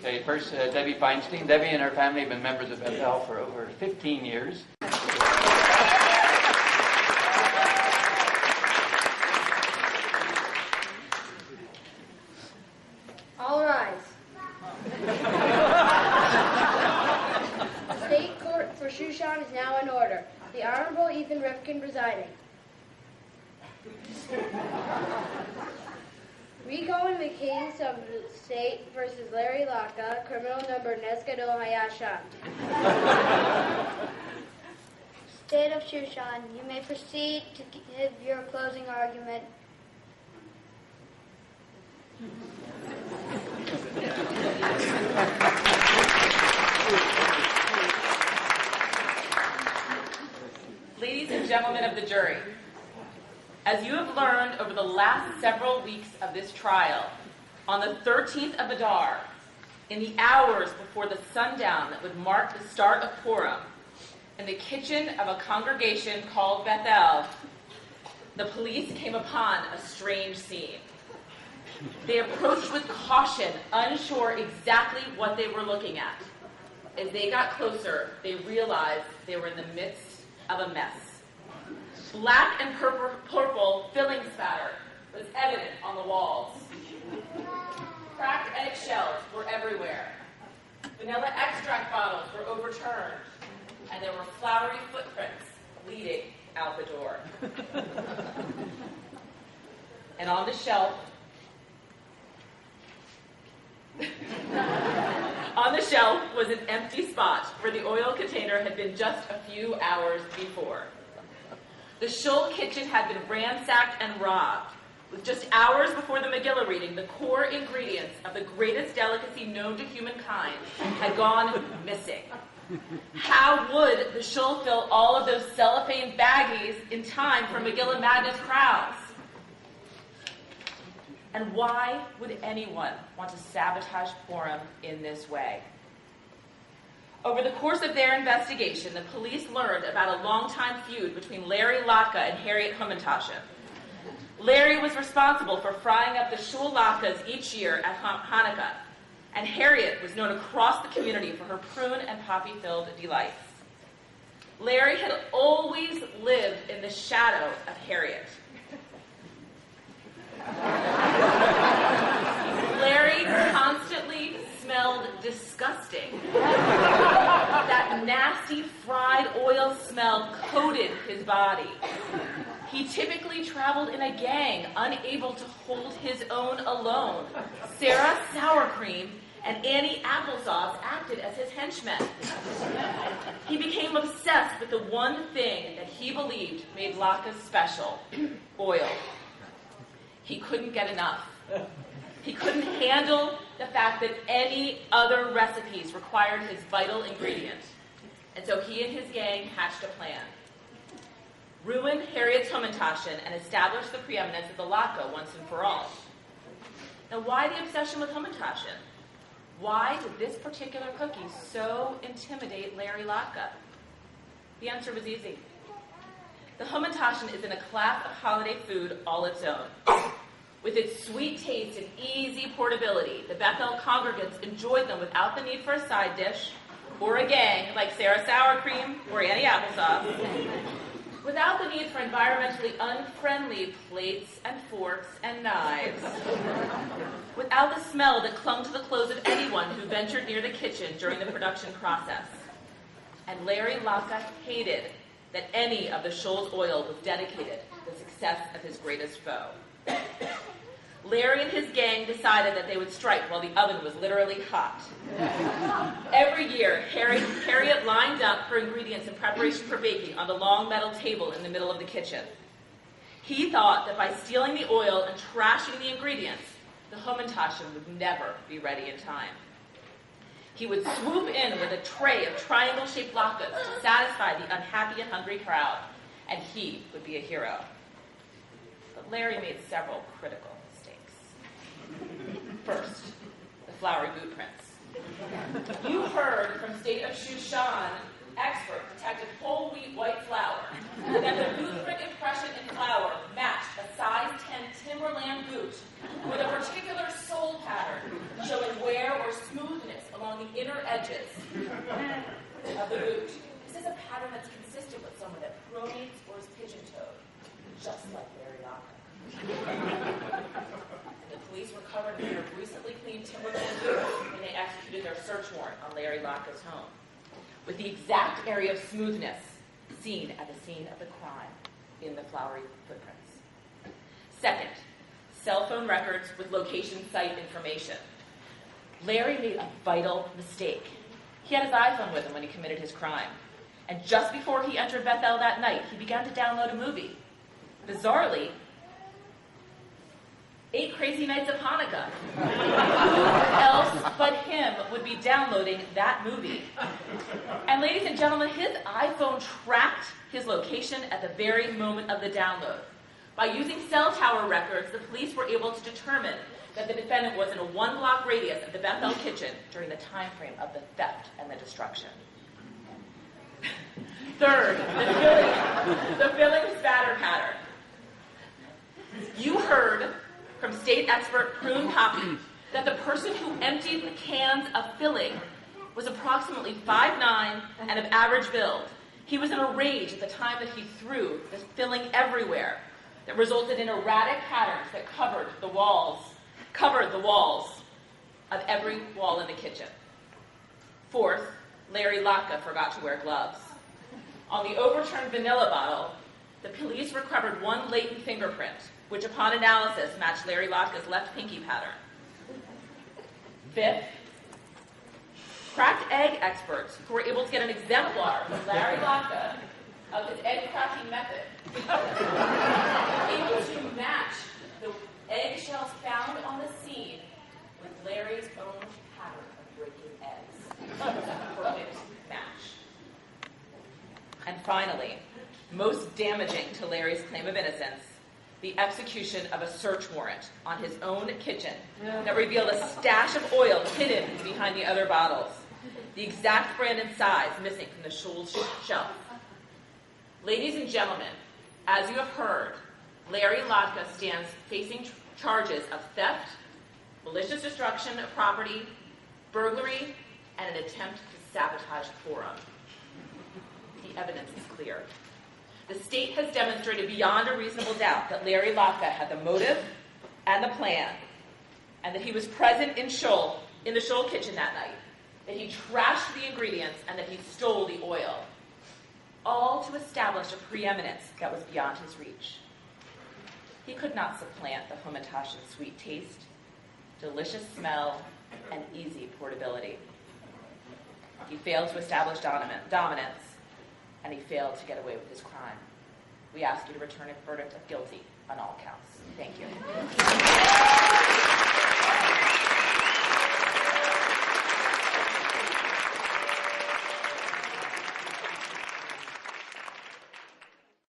Okay, first, Debbie Feinstein. Debbie and her family have been members of Bethel for over 15 years. All rise. The state court for Shushan is now in order. The Honorable Ethan Rifkin presiding. Recalling the case of the state versus Larry Latke, criminal number Neskadil Hayashan. State of Shushan, you may proceed to give your closing argument. Ladies and gentlemen of the jury, as you have learned over the last several weeks of this trial, on the 13th of Adar, in the hours before the sundown that would mark the start of Purim, in the kitchen of a congregation called Bethel, the police came upon a strange scene. They approached with caution, unsure exactly what they were looking at. As they got closer, they realized they were in the midst of a mess. Black and purple filling spatter was evident on the walls. Cracked eggshells were everywhere. Vanilla extract bottles were overturned, and there were flowery footprints leading out the door. And on the shelf, was an empty spot where the oil container had been just a few hours before. The shul kitchen had been ransacked and robbed. With just hours before the Megillah reading, the core ingredients of the greatest delicacy known to humankind had gone missing. How would the shul fill all of those cellophane baggies in time for Megillah Madness crowds? And why would anyone want to sabotage Purim in this way? Over the course of their investigation, the police learned about a long-time feud between Larry Latke and Harriet Hamentashen. Larry was responsible for frying up the shul latkes each year at Hanukkah, and Harriet was known across the community for her prune and poppy-filled delights. Larry had always lived in the shadow of Harriet. Larry constantly smelled disgusting. That nasty fried oil smell coated his body. He typically traveled in a gang, unable to hold his own alone. Sarah Sour Cream and Annie Applesauce acted as his henchmen. He became obsessed with the one thing that he believed made latkes special: oil. He couldn't get enough. He couldn't handle the fact that any other recipes required his vital ingredient. And so he and his gang hatched a plan. Ruin Harriet Hamentashen and establish the preeminence of the latke once and for all. Now, why the obsession with Hamentashen? Why did this particular cookie so intimidate Larry Latke? The answer was easy. The Hamentashen is in a class of holiday food all its own. With its sweet taste and easy portability, the Bethel congregants enjoyed them without the need for a side dish or a gang like Sarah Sour Cream or Annie Applesauce, without the need for environmentally unfriendly plates and forks and knives, without the smell that clung to the clothes of anyone who ventured near the kitchen during the production process. And Larry Latke hated that any of the shul's oil was dedicated to the success of his greatest foe. Larry and his gang decided that they would strike while the oven was literally hot. Every year, Harriet lined up her ingredients in preparation for baking on the long metal table in the middle of the kitchen. He thought that by stealing the oil and trashing the ingredients, the Hamentashen would never be ready in time. He would swoop in with a tray of triangle-shaped latkes to satisfy the unhappy and hungry crowd, and he would be a hero. But Larry made several critical mistakes. First, the flowery boot prints. You heard from State of Shushan expert detected whole wheat white flour that the boot print impression in flour matched a size 10 Timberland boot with a particular sole pattern showing wear or smoothness along the inner edges of the boot. This is a pattern that's consistent with someone that pronates or is pigeon-toed, just like Larry Latke. The police recovered a pair of recently cleaned Timberland boots when they executed their search warrant on Larry Latke's home, with the exact area of smoothness seen at the scene of the crime in the flowery footprints. Second, cell phone records with location site information. Larry made a vital mistake. He had his iPhone with him when he committed his crime. And just before he entered Bethel that night, he began to download a movie. Bizarrely, 8 Crazy Nights of Hanukkah. Who else but him would be downloading that movie? And ladies and gentlemen, his iPhone tracked his location at the very moment of the download. By using cell tower records, the police were able to determine that the defendant was in a 1-block radius of the Bethel kitchen during the time frame of the theft and the destruction. Third, the filling spatter pattern. You heard from state expert Prune Poppy that the person who emptied the cans of filling was approximately 5'9" and of average build. He was in a rage at the time that he threw the filling everywhere that resulted in erratic patterns that covered the walls of every wall in the kitchen. Fourth, Larry Latke forgot to wear gloves. On the overturned vanilla bottle, the police recovered one latent fingerprint, which upon analysis matched Larry Latke's left pinky pattern. Fifth, cracked egg experts who were able to get an exemplar from Larry Latke of his egg cracking method, able to match the eggshells found on the scene with Larry's own pattern of breaking eggs. Perfect match. And finally, most damaging to Larry's claim of innocence, the execution of a search warrant on his own kitchen that revealed a stash of oil hidden behind the other bottles, the exact brand and size missing from the shelf. Ladies and gentlemen, as you have heard, Larry Latke stands facing charges of theft, malicious destruction of property, burglary, and an attempt to sabotage quorum. The evidence is clear. The state has demonstrated beyond a reasonable doubt that Larry Latke had the motive and the plan, and that he was present in the Shoal kitchen that night, that he trashed the ingredients, and that he stole the oil, all to establish a preeminence that was beyond his reach. He could not supplant the Hamentashen sweet taste, delicious smell, and easy portability. He failed to establish dominance, and he failed to get away with his crime. We ask you to return a verdict of guilty on all counts. Thank you.